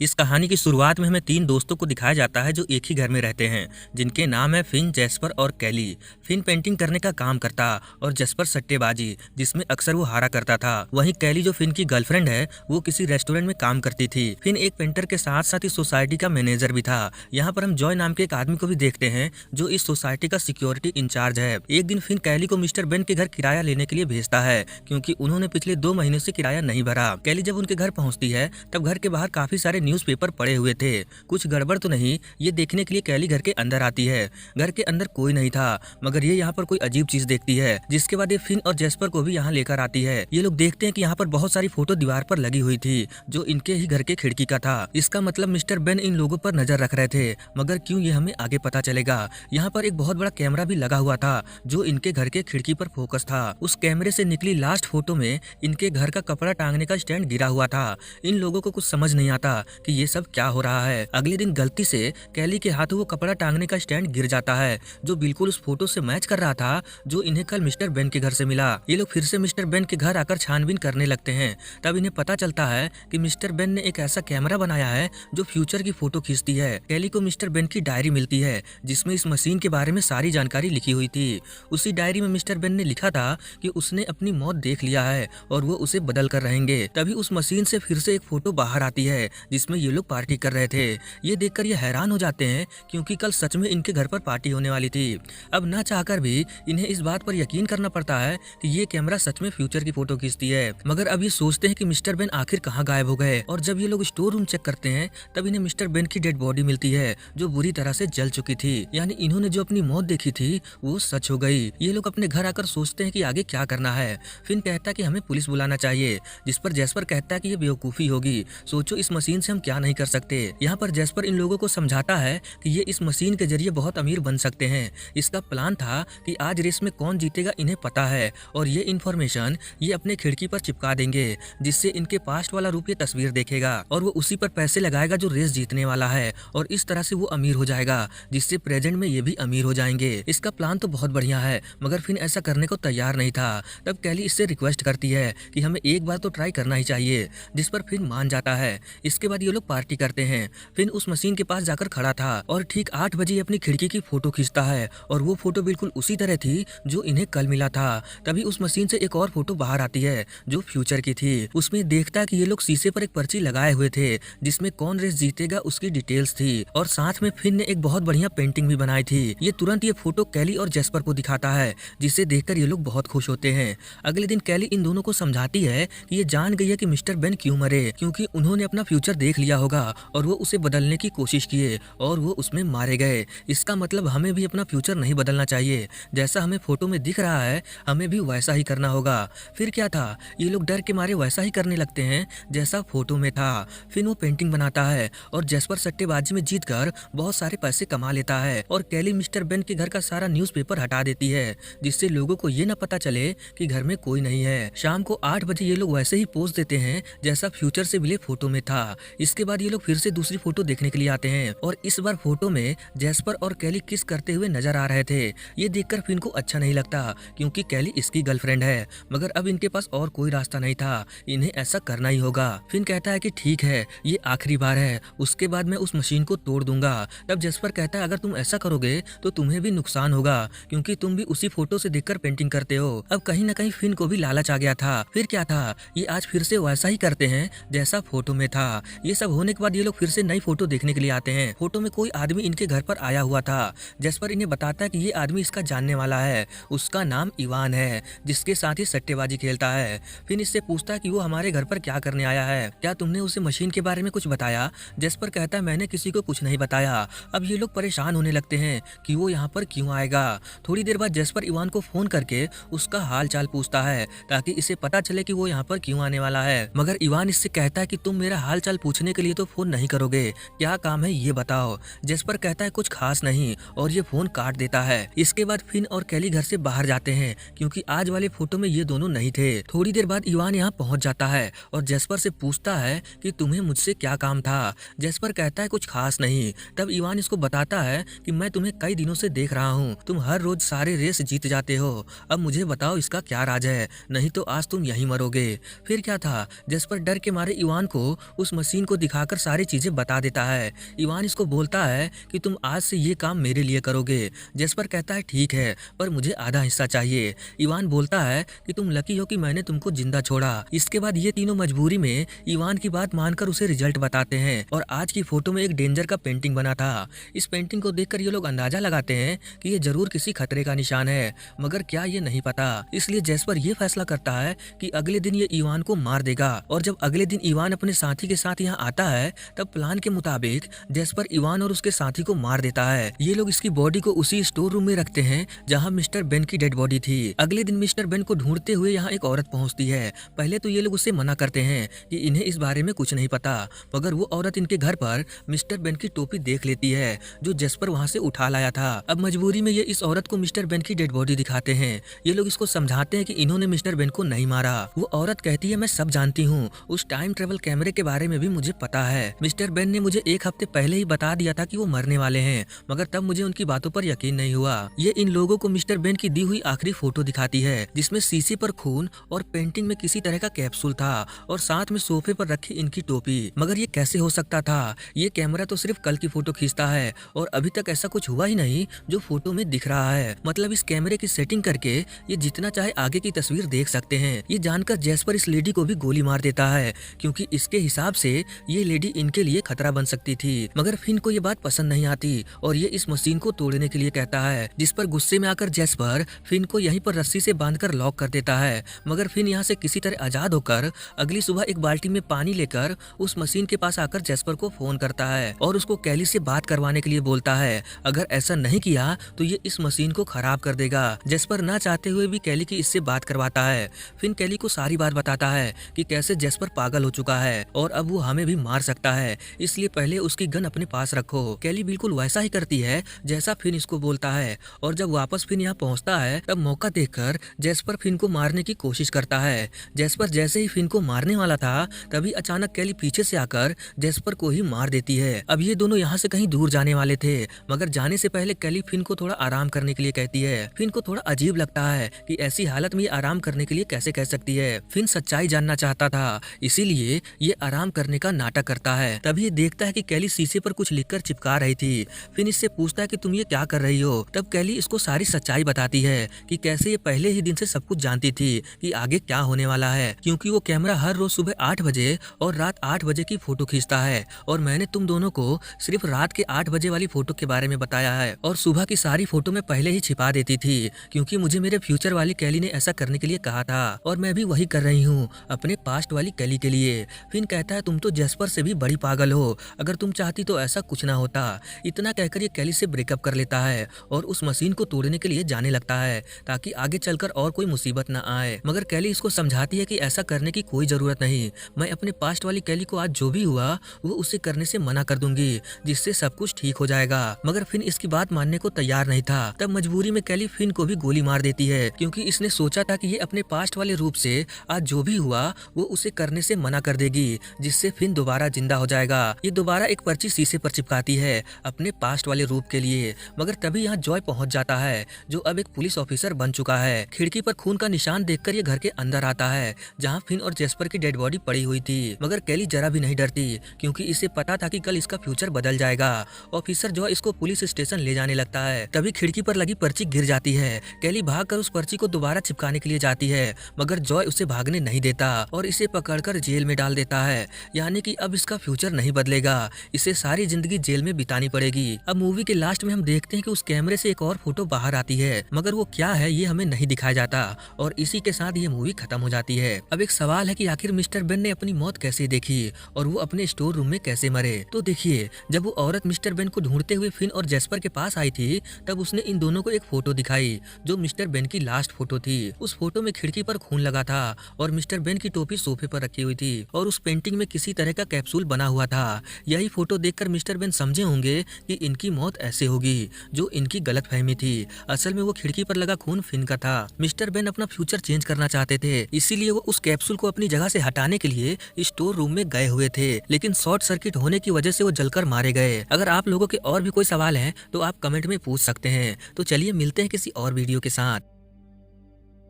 इस कहानी की शुरुआत में हमें 3 दोस्तों को दिखाया जाता है जो एक ही घर में रहते हैं, जिनके नाम है फिन, जैस्पर और कैली। फिन पेंटिंग करने का काम करता और जैस्पर सट्टेबाजी, जिसमें अक्सर वो हारा करता था। वहीं कैली जो फिन की गर्लफ्रेंड है, वो किसी रेस्टोरेंट में काम करती थी। फिन एक पेंटर के साथ साथ इस सोसाइटी का मैनेजर भी था। यहाँ पर हम जॉय नाम के एक आदमी को भी देखते हैं जो इस सोसाइटी का सिक्योरिटी इंचार्ज है। एक दिन फिन कैली को मिस्टर बेन के घर किराया लेने के लिए भेजता है, क्योंकि उन्होंने पिछले 2 महीने से किराया नहीं भरा। कैली जब उनके घर पहुंचती है तब घर के बाहर काफी सारे न्यूज़पेपर पड़े हुए थे। कुछ गड़बड़ तो नहीं, ये देखने के लिए कैली घर के अंदर आती है। घर के अंदर कोई नहीं था, मगर ये यहाँ पर कोई अजीब चीज देखती है, जिसके बाद ये फिन और जैस्पर को भी यहाँ लेकर आती है। ये लोग देखते हैं कि यहाँ पर बहुत सारी फोटो दीवार पर लगी हुई थी, जो इनके ही घर के खिड़की का था। इसका मतलब मिस्टर बेन इन लोगों पर नजर रख रहे थे, मगर क्यों ये हमें आगे पता चलेगा। यहाँ पर एक बहुत बड़ा कैमरा भी लगा हुआ था, जो इनके घर के खिड़की पर फोकस था। उस कैमरे से निकली लास्ट फोटो में इनके घर का कपड़ा टांगने का स्टैंड गिरा हुआ था। इन लोगों को कुछ समझ नहीं आता कि ये सब क्या हो रहा है। अगले दिन गलती से कैली के हाथों वो कपड़ा टांगने का स्टैंड गिर जाता है, जो बिल्कुल उस फोटो से मैच कर रहा था जो इन्हें कल मिस्टर बेन के घर से मिला। ये लोग फिर से मिस्टर बेन के घर आकर छानबीन करने लगते हैं। तब इन्हें पता चलता है कि मिस्टर बेन ने एक ऐसा कैमरा बनाया है जो फ्यूचर की फोटो खींचती है। कैली को मिस्टर बेन की डायरी मिलती है, जिसमें इस मशीन के बारे में सारी जानकारी लिखी हुई थी। उसी डायरी में मिस्टर बेन ने लिखा था कि उसने अपनी मौत देख लिया है और वो उसे बदल कर रहेंगे। तभी उस मशीन से फिर से एक फोटो बाहर आती है, जिसमें ये लोग पार्टी कर रहे थे। ये देखकर ये हैरान हो जाते हैं, क्योंकि कल सच में इनके घर पर पार्टी होने वाली थी। अब ना चाहकर भी इन्हें इस बात पर यकीन करना पड़ता है कि ये कैमरा सच में फ्यूचर की फोटो खींचती है। मगर अब ये सोचते हैं कि मिस्टर बेन आखिर कहाँ गायब हो गए। और जब ये लोग स्टोर रूम चेक करते हैं तब इन्हें मिस्टर बेन की डेड बॉडी मिलती है, जो बुरी तरह से जल चुकी थी। यानी इन्होंने जो अपनी मौत देखी थी वो सच हो गई। ये लोग अपने घर आकर सोचते हैं कि आगे क्या करना है। फिन कहता है कि हमें पुलिस बुलाना चाहिए, जिस पर जैस्पर कहता है कि ये बेवकूफी होगी, सोचो इस मशीन से हम क्या नहीं कर सकते। यहाँ पर जैस्पर इन लोगों को समझाता है कि ये इस मशीन के जरिए बहुत अमीर बन सकते हैं। इसका प्लान था कि आज रेस में कौन जीतेगा इन्हें पता है, और ये इन्फॉर्मेशन ये अपने खिड़की पर चिपका देंगे, जिससे इनके पास्ट वाला रूप ये तस्वीर देखेगा और वो उसी पर पैसे लगाएगा जो रेस जीतने वाला है, और इस तरह से वो अमीर हो जाएगा, जिससे प्रेजेंट में ये भी अमीर हो जाएंगे। इसका प्लान तो बहुत बढ़िया है, मगर फिन ऐसा करने को तैयार नहीं था। तब कैली इससे रिक्वेस्ट करती है कि हमें एक बार तो ट्राई करना ही चाहिए, जिस पर फिन मान जाता है। इसके बाद ये लोग पार्टी करते हैं। फिन उस मशीन के पास जाकर खड़ा था और ठीक 8 बजे अपनी खिड़की की फोटो खींचता है, और वो फोटो बिल्कुल उसी तरह थी जो इन्हें कल मिला था। तभी उस मशीन से एक और फोटो बाहर आती है जो फ्यूचर की थी। उसमें देखता है कि ये लोग शीशे पर एक पर्ची लगाए हुए थे, जिसमें कौन रेस जीतेगा उसकी डिटेल्स थी, और साथ में फिन ने एक बहुत बढ़िया पेंटिंग भी बनाई थी। ये तुरंत ये फोटो कैली और जैस्पर को दिखाता है, जिसे देखकर ये लोग बहुत खुश होते हैं। अगले दिन कैली इन दोनों को समझाती है कि ये जान गई है कि मिस्टर बेन क्यों मरे, क्योंकि उन्होंने अपना फ्यूचर देख लिया होगा और वो उसे बदलने की कोशिश किए और वो उसमें मारे गए। इसका मतलब हमें भी अपना फ्यूचर नहीं बदलना चाहिए, जैसा हमें फोटो में दिख रहा है हमें भी वैसा ही करना होगा। फिर क्या था, ये लोग डर के मारे वैसा ही करने लगते हैं जैसा फोटो में था। फिर वो पेंटिंग बनाता है और जैस्पर सट्टेबाजी में जीतकर बहुत सारे पैसे कमा लेता है, और कैली मिस्टर बेन के घर का सारा न्यूज़पेपर हटा देती है, जिससे लोगों को ये न पता चले कि घर में कोई नहीं है। शाम को 8 बजे ये लोग वैसे ही पोज देते हैं जैसा फ्यूचर से मिले फोटो में था। इसके बाद ये लोग फिर से दूसरी फोटो देखने के लिए आते हैं, और इस बार फोटो में जैस्पर और कैली किस करते हुए नजर आ रहे थे। ये देखकर फिन को अच्छा नहीं लगता, क्योंकि कैली इसकी गर्लफ्रेंड है, मगर अब इनके पास और कोई रास्ता नहीं था, इन्हें ऐसा करना ही होगा। फिन कहता है कि ठीक है, ये आखिरी बार है, उसके बाद मैं उस मशीन को तोड़ दूंगा। तब जैस्पर कहता है अगर तुम ऐसा करोगे तो तुम्हें भी नुकसान होगा, क्योंकि तुम भी उसी फोटो से देखकर पेंटिंग करते हो। अब कहीं न कहीं फिन को भी लालच आ गया था। फिर क्या था, ये आज फिर से वैसा ही करते हैं जैसा फोटो में था। ये सब होने के बाद ये लोग फिर से नई फोटो देखने के लिए आते हैं। फोटो में कोई आदमी इनके घर पर आया हुआ था। जैस्पर इन्हें बताता है कि ये आदमी इसका जानने वाला है, उसका नाम इवान है, जिसके साथ ही सट्टेबाजी खेलता है। फिर इससे पूछता है कि वो हमारे घर पर क्या करने आया है, क्या तुमने उसे मशीन के बारे में कुछ बताया। जैस्पर कहता है मैंने किसी को कुछ नहीं बताया। अब ये लोग परेशान होने लगते हैं कि वो यहाँ पर क्यों आएगा। थोड़ी देर बाद जैस्पर इवान को फोन करके उसका हाल चाल पूछता है, ताकि इसे पता चले कि वो यहाँ पर क्यों आने वाला है। मगर इवान इससे कहता है कि तुम मेरा हाल चाल पूछने पूछने के लिए तो फोन नहीं करोगे, क्या काम है ये बताओ। जेस्पर कहता है कुछ खास नहीं और ये फोन काट देता है। इसके बाद फिन और कैली घर से बाहर जाते हैं क्योंकि आज वाले फोटो में ये दोनों नहीं थे। थोड़ी देर बाद इवान यहाँ पहुंच जाता है और जेस्पर से पूछता है कि तुम्हें मुझसे क्या काम था। जेस्पर कहता है कुछ खास नहीं। तब इवान इसको बताता है कि मैं तुम्हें कई दिनों से देख रहा हूँ, तुम हर रोज सारे रेस जीत जाते हो। अब मुझे बताओ इसका क्या राज है, नहीं तो आज तुम यहीं मरोगे। फिर क्या था, जेस्पर डर के मारे इवान को उस मशीन को दिखाकर सारी चीजें बता देता है। इवान इसको बोलता है कि तुम आज से ये काम मेरे लिए करोगे। जेस्पर कहता है ठीक है, पर मुझे आधा हिस्सा चाहिए। इवान बोलता है कि तुम लकी हो कि मैंने तुमको जिंदा छोड़ा। इसके बाद ये तीनों मजबूरी में इवान की बात मानकर उसे रिजल्ट बताते हैं और आज की फोटो में एक डेंजर का पेंटिंग बना था। इस पेंटिंग को देखकर ये लोग अंदाजा लगाते हैं कि ये जरूर किसी खतरे का निशान है, मगर क्या ये नहीं पता। इसलिए जेस्पर ये फैसला करता है कि अगले दिन ये इवान को मार देगा। और जब अगले दिन इवान अपने साथी के साथ यहाँ आता है तब प्लान के मुताबिक जेस्पर इवान और उसके साथी को मार देता है। ये लोग इसकी बॉडी को उसी स्टोर रूम में रखते हैं जहाँ मिस्टर बेन की डेड बॉडी थी। अगले दिन मिस्टर बेन को ढूंढते हुए यहाँ एक औरत पहुँचती है। पहले तो ये लोग उससे मना करते हैं कि इन्हें इस बारे में कुछ नहीं पता, मगर वो औरत इनके घर पर मिस्टर बेन की टोपी देख लेती है जो जेस्पर वहाँ से उठा लाया था। अब मजबूरी में ये इस औरत को मिस्टर बेन की डेड बॉडी दिखाते हैं। ये लोग इसको समझाते हैं कि इन्होंने मिस्टर बेन को नहीं मारा। वो औरत कहती है मैं सब जानती हूँ, उस टाइम ट्रेवल कैमरे के बारे में भी मुझे पता है। मिस्टर बेन ने मुझे एक हफ्ते पहले ही बता दिया था कि वो मरने वाले हैं, मगर तब मुझे उनकी बातों पर यकीन नहीं हुआ। ये इन लोगों को मिस्टर बेन की दी हुई आखिरी फोटो दिखाती है जिसमें शीशे पर खून और पेंटिंग में किसी तरह का कैप्सूल था और साथ में सोफे पर रखी इनकी टोपी। मगर ये कैसे हो सकता था, ये कैमरा तो सिर्फ कल की फोटो खींचता है और अभी तक ऐसा कुछ हुआ ही नहीं जो फोटो में दिख रहा है। मतलब इस कैमरे की सेटिंग करके ये जितना चाहे आगे की तस्वीर देख सकते हैं। ये जानकर जेस्पर इस लेडी को भी गोली मार देता है क्योंकि इसके हिसाब से ये लेडी इनके लिए खतरा बन सकती थी। मगर फिन को ये बात पसंद नहीं आती और ये इस मशीन को तोड़ने के लिए कहता है, जिस पर गुस्से में आकर जेस्पर फिन को यहीं पर रस्सी से बांधकर लॉक कर देता है। मगर फिन यहाँ से किसी तरह आजाद होकर अगली सुबह एक बाल्टी में पानी लेकर उस मशीन के पास आकर जेस्पर को फोन करता है और उसको कैली से बात करवाने के लिए बोलता है। अगर ऐसा नहीं किया तो ये इस मशीन को खराब कर देगा। जेस्पर ना चाहते हुए भी कैली की इससे बात करवाता है। फिन कैली को सारी बात बताता है कि कैसे जेस्पर पागल हो चुका है और अब वो हमें भी मार सकता है, इसलिए पहले उसकी गन अपने पास रखो। कैली बिल्कुल वैसा ही करती है जैसा फिन इसको बोलता है और जब वापस फिन यहाँ पहुँचता है तब मौका देखकर जेस्पर फिन को मारने की कोशिश करता है। जेस्पर जैसे ही फिन को मारने वाला था तभी अचानक कैली पीछे से आकर जेस्पर को ही मार देती है। अब ये दोनों यहाँ से कहीं दूर जाने वाले थे, मगर जाने से पहले कैली फिन को थोड़ा आराम करने के लिए कहती है। फिन को थोड़ा अजीब लगता है कि ऐसी हालत में ये आराम करने के लिए कैसे कह सकती है। फिन सच्चाई जानना चाहता था, इसीलिए ये आराम करने का नाटक करता है। तभी ये देखता है कि कैली शीशे पर कुछ लिखकर चिपका रही थी। फिन इससे पूछता है कि तुम ये क्या कर रही हो। तब कैली इसको सारी सच्चाई बताती है कि कैसे ये पहले ही दिन से सब कुछ जानती थी कि आगे क्या होने वाला है, क्योंकि वो कैमरा हर रोज सुबह 8 बजे और रात 8 बजे की फोटो खींचता है और मैंने तुम दोनों को सिर्फ रात के 8 बजे वाली फोटो के बारे में बताया है और सुबह की सारी फोटो में पहले ही छिपा देती थी क्योंकि मुझे मेरे फ्यूचर वाली कैली ने ऐसा करने के लिए कहा था और मैं भी वही कर रही हूँ अपने पास्ट वाली कैली के लिए। फिन कहता है तुम तो जेस्पर से भी बड़ी पागल हो, अगर तुम चाहती तो ऐसा कुछ ना होता। इतना कहकर ये कैली से ब्रेकअप कर लेता है और उस मशीन को तोड़ने के लिए जाने लगता है ताकि आगे चलकर और कोई मुसीबत न आए। मगर कैली इसको समझाती है कि ऐसा करने की कोई जरूरत नहीं, मैं अपने पास्ट वाली कैली को आज जो भी हुआ वो उसे करने से मना कर दूंगी जिससे सब कुछ ठीक हो जाएगा। मगर फिन इसकी बात मानने को तैयार नहीं था। तब मजबूरी में कैली फिन को भी गोली मार देती है क्योंकि इसने सोचा था कि ये अपने पास्ट वाले रूप से आज जो भी हुआ वो उसे करने से मना कर देगी जिससे फिन दोबारा जिंदा हो जाएगा। ये दोबारा एक पर्ची शीशे पर चिपकाती है अपने पास्ट वाले रूप के लिए। मगर तभी यहाँ जॉय पहुंच जाता है जो अब एक पुलिस ऑफिसर बन चुका है। खिड़की पर खून का निशान देखकर ये घर के अंदर आता है जहाँ फिन और जेस्पर की डेड बॉडी पड़ी हुई थी। मगर कैली जरा भी नहीं डरती क्योंकि इसे पता था कि कल इसका फ्यूचर बदल जाएगा। ऑफिसर जॉय इसको पुलिस स्टेशन ले जाने लगता है। तभी खिड़की पर लगी पर्ची गिर जाती है। कैली भागकर उस पर्ची को दोबारा चिपकाने के लिए जाती है मगर जॉय उसे भागने नहीं देता और इसे पकड़कर जेल में डाल देता है। यानी कि अब इसका फ्यूचर नहीं बदलेगा, इसे सारी जिंदगी जेल में बितानी पड़ेगी। अब मूवी के लास्ट में हम देखते हैं कि उस कैमरे से एक और फोटो बाहर आती है मगर वो क्या है ये हमें नहीं दिखाया जाता और इसी के साथ ये मूवी खत्म हो जाती है। अब एक सवाल है कि आखिर मिस्टर बेन ने अपनी मौत कैसे देखी और वो अपने स्टोर रूम में कैसे मरे। तो देखिए, जब वो औरत मिस्टर बेन को ढूंढते हुए फिन और जेस्पर के पास आई थी तब उसने इन दोनों को एक फोटो दिखाई जो मिस्टर बेन की लास्ट फोटो थी। उस फोटो में खिड़की पर खून लगा था और मिस्टर बेन की टोपी सोफे पर रखी हुई थी और उस पेंटिंग में किसी तरह तरह का कैप्सूल बना हुआ था। यही फोटो देखकर मिस्टर बेन समझे होंगे कि इनकी मौत ऐसे होगी, जो इनकी गलतफहमी थी। असल में वो खिड़की पर लगा खून फिन का था। मिस्टर बेन अपना फ्यूचर चेंज करना चाहते थे, इसीलिए वो उस कैप्सूल को अपनी जगह से हटाने के लिए स्टोर रूम में गए हुए थे, लेकिन शॉर्ट सर्किट होने की वजह से वो जलकर मारे गए। अगर आप लोगों के और भी कोई सवाल हैं तो आप कमेंट में पूछ सकते हैं। तो चलिए मिलते हैं किसी और वीडियो के साथ।